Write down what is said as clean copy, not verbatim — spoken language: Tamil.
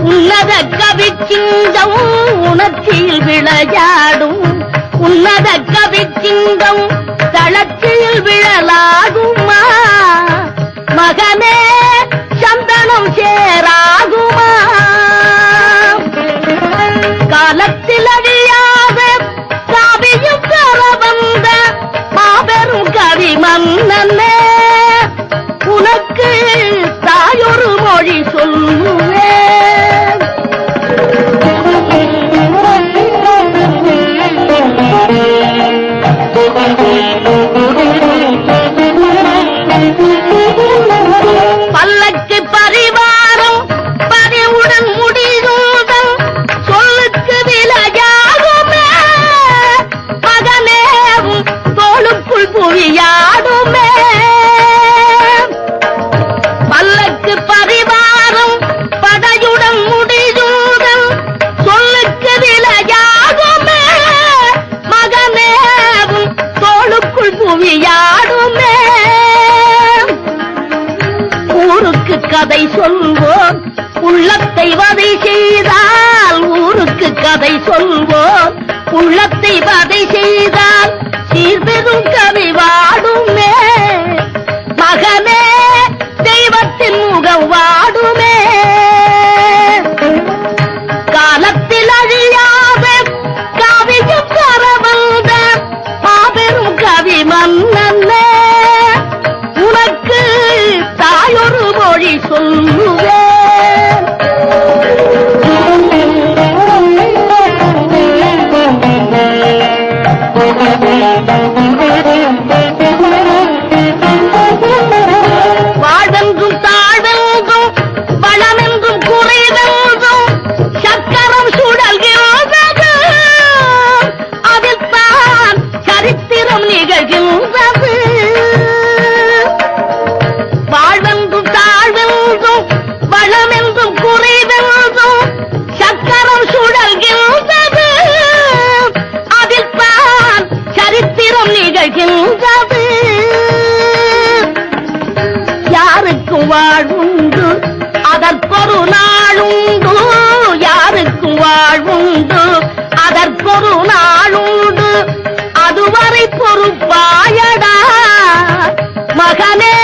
உன்னத கவிச்சிங்கம் உணர்ச்சியில் விளையாடும் உன்னத கவிச்சிங்கம் தளத்தில் விழலாகுமா மகனே சந்தனம் சேராகுமா காலத்தில் அழியாத காவியும் பெற வந்த மாபெரும் கவி மன்னனே உனக்கு தாயொரு மொழி சொல்லுவேன் பல்லக்கு பரிவாரம் பதிவுடன் முடிதூதல் சொல்லுக்கு விளையாடுமே மகனேவும் தோளுக்குள் புவியாடுமே பல்லக்கு பரிவாரம் படையுடன் முடிதூதல் சொல்லுக்கு விளையாடுமே மகனேவும் தோளுக்குள் புவியாடுமே ஊருக்கு கதை சொல்வோம் உள்ளத்தை வதை செய்தால் ஊருக்கு கதை சொல்வோம் உள்ளத்தை வதை செய்தால் சீர்பெரும் கவி வாடுமே மகனே தெய்வத்தின் முகம் வாடுமே காலத்தில் அழியாத காவியும் கரவந்த மாபெரும் கவி மன்னனே உனக்கு தாயொரு மொழி சொல்லுவேன் வாழ்வென்றும் தாழ்வென்றும் வளமென்றும் குறைவென்றும் சக்கரம் சுழல்கின்றது அதில் தான் சரித்திரம் நிகழ்கின்றது வாழ்வென்றும் தாழ்வென்றும் வளமென்றும் குறைவென்றும் சக்கரம் சுழல்கின்றது அதில் தான் சரித்திரம் நிகழ்கின்றது யாருக்கும் வாழ்வுண்டு அதற்கொரு நாளுண்டு யாருக்கும் வாழ்வுண்டு அதற்கொரு நாளுண்டு அதுவரை பொறுப்பாயடா மகனே